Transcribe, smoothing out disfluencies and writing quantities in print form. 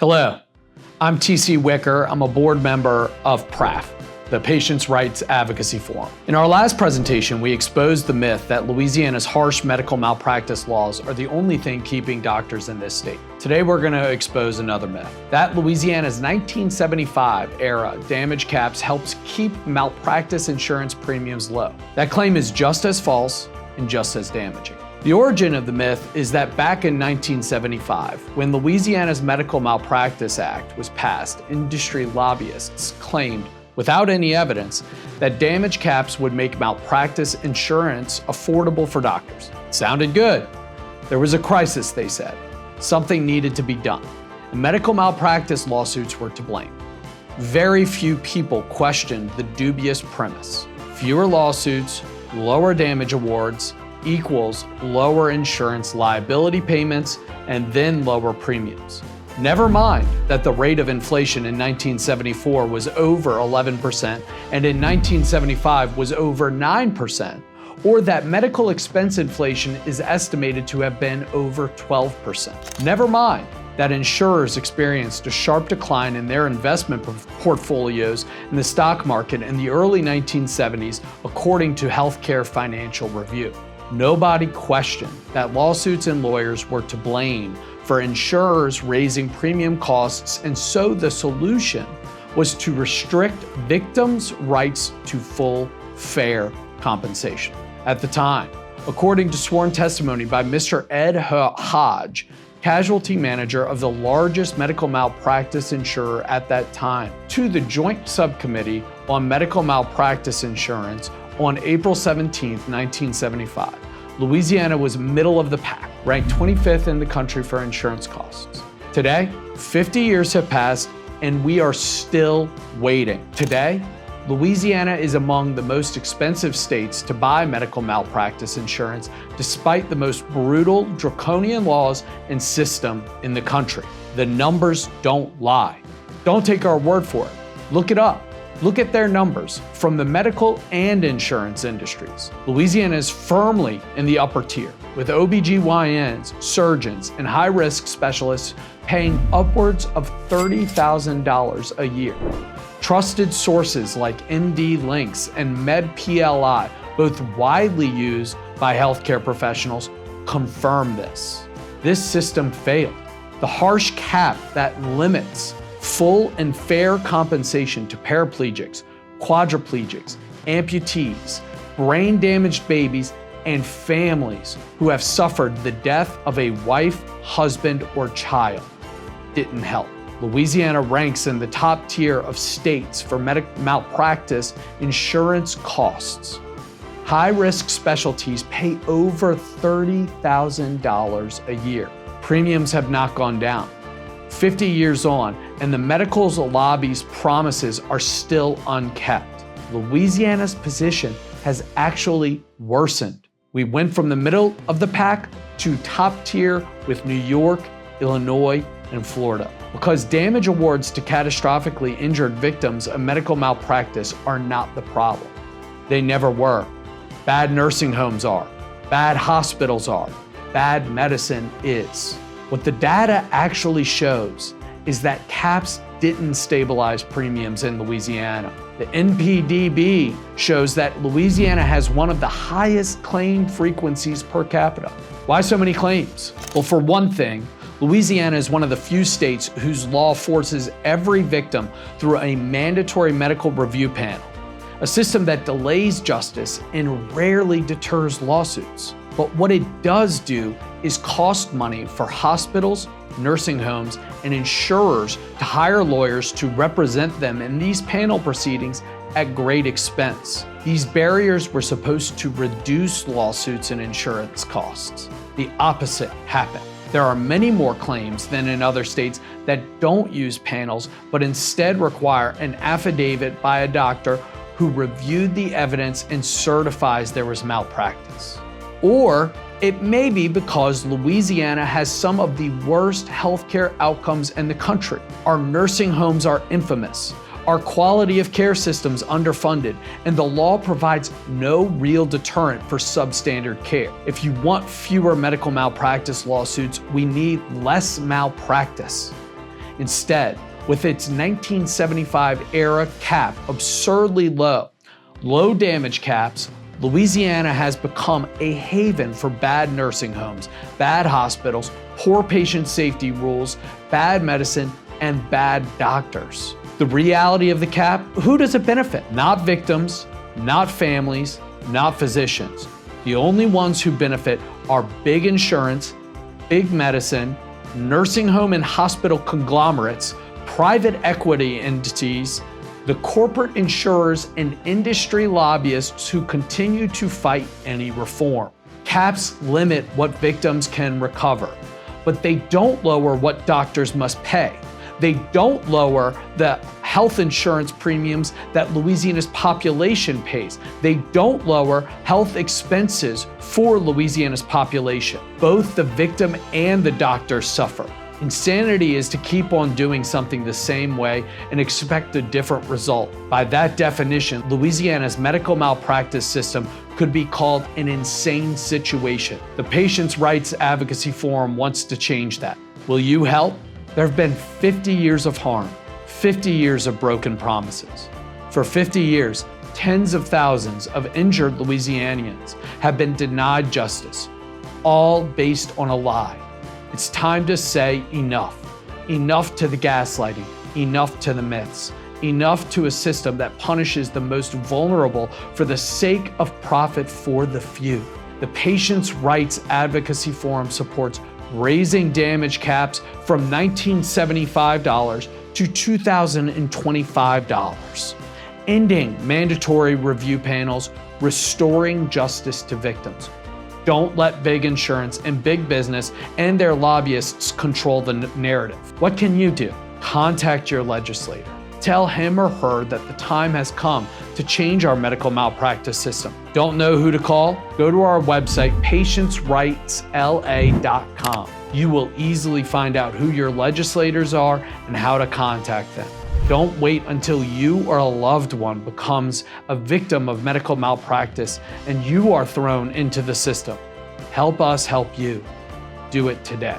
Hello, I'm TC Wicker. I'm a board member of PRAF, the Patients' Rights Advocacy Forum. In our last presentation, we exposed the myth that Louisiana's harsh medical malpractice laws are the only thing keeping doctors in this state. Today, we're going to expose another myth, that Louisiana's 1975 era damage caps helps keep malpractice insurance premiums low. That claim is just as false and just as damaging. The origin of the myth is that back in 1975, when Louisiana's Medical Malpractice Act was passed, industry lobbyists claimed, without any evidence, that damage caps would make malpractice insurance affordable for doctors. Sounded good. There was a crisis, they said. Something needed to be done. And medical malpractice lawsuits were to blame. Very few people questioned the dubious premise. Fewer lawsuits, lower damage awards, equals lower insurance liability payments and then lower premiums. Never mind that the rate of inflation in 1974 was over 11% and in 1975 was over 9%, or that medical expense inflation is estimated to have been over 12%. Never mind that insurers experienced a sharp decline in their investment portfolios in the stock market in the early 1970s, according to Healthcare Financial Review. Nobody questioned that lawsuits and lawyers were to blame for insurers raising premium costs, and so the solution was to restrict victims' rights to full, fair compensation. At the time, according to sworn testimony by Mr. Ed Hodge, casualty manager of the largest medical malpractice insurer at that time, to the Joint Subcommittee on Medical Malpractice Insurance on April 17, 1975, Louisiana was middle of the pack, ranked 25th in the country for insurance costs. Today, 50 years have passed and we are still waiting. Today, Louisiana is among the most expensive states to buy medical malpractice insurance, despite the most brutal, draconian laws and system in the country. The numbers don't lie. Don't take our word for it. Look it up. Look at their numbers from the medical and insurance industries. Louisiana is firmly in the upper tier, with OBGYNs, surgeons, and high-risk specialists paying upwards of $30,000 a year. Trusted sources like MD Links and MedPLI, both widely used by healthcare professionals, confirm this. This system failed. The harsh cap that limits full and fair compensation to paraplegics, quadriplegics, amputees, brain-damaged babies, and families who have suffered the death of a wife, husband, or child didn't help. Louisiana ranks in the top tier of states for medical malpractice insurance costs. High-risk specialties pay over $30,000 a year. Premiums have not gone down. 50 years on, and the medical lobby's promises are still unkept. Louisiana's position has actually worsened. We went from the middle of the pack to top tier with New York, Illinois, and Florida. Because damage awards to catastrophically injured victims of medical malpractice are not the problem. They never were. Bad nursing homes are. Bad hospitals are. Bad medicine is. What the data actually shows is that caps didn't stabilize premiums in Louisiana. The NPDB shows that Louisiana has one of the highest claim frequencies per capita. Why so many claims? Well, for one thing, Louisiana is one of the few states whose law forces every victim through a mandatory medical review panel, a system that delays justice and rarely deters lawsuits. But what it does do is cost money for hospitals, nursing homes, and insurers to hire lawyers to represent them in these panel proceedings at great expense. These barriers were supposed to reduce lawsuits and insurance costs. The opposite happened. There are many more claims than in other states that don't use panels, but instead require an affidavit by a doctor who reviewed the evidence and certifies there was malpractice. Or it may be because Louisiana has some of the worst healthcare outcomes in the country. Our nursing homes are infamous. Our quality of care system's underfunded, and the law provides no real deterrent for substandard care. If you want fewer medical malpractice lawsuits, we need less malpractice. Instead, with its 1975-era cap absurdly low damage caps, Louisiana has become a haven for bad nursing homes, bad hospitals, poor patient safety rules, bad medicine, and bad doctors. The reality of the cap, who does it benefit? Not victims, not families, not physicians. The only ones who benefit are big insurance, big medicine, nursing home and hospital conglomerates, private equity entities, the corporate insurers, and industry lobbyists who continue to fight any reform. Caps limit what victims can recover, but they don't lower what doctors must pay. They don't lower the health insurance premiums that Louisiana's population pays. They don't lower health expenses for Louisiana's population. Both the victim and the doctor suffer. Insanity is to keep on doing something the same way and expect a different result. By that definition, Louisiana's medical malpractice system could be called an insane situation. The Patients' Rights Advocacy Forum wants to change that. Will you help? There have been 50 years of harm, 50 years of broken promises. For 50 years, tens of thousands of injured Louisianians have been denied justice, all based on a lie. It's time to say enough. Enough to the gaslighting, enough to the myths, enough to a system that punishes the most vulnerable for the sake of profit for the few. The Patients' Rights Advocacy Forum supports raising damage caps from $1975 to $2,025, ending mandatory review panels, restoring justice to victims. Don't let big insurance and big business and their lobbyists control the narrative. What can you do? Contact your legislator. Tell him or her that the time has come to change our medical malpractice system. Don't know who to call? Go to our website, patientsrightsla.com. You will easily find out who your legislators are and how to contact them. Don't wait until you or a loved one becomes a victim of medical malpractice and you are thrown into the system. Help us help you. Do it today.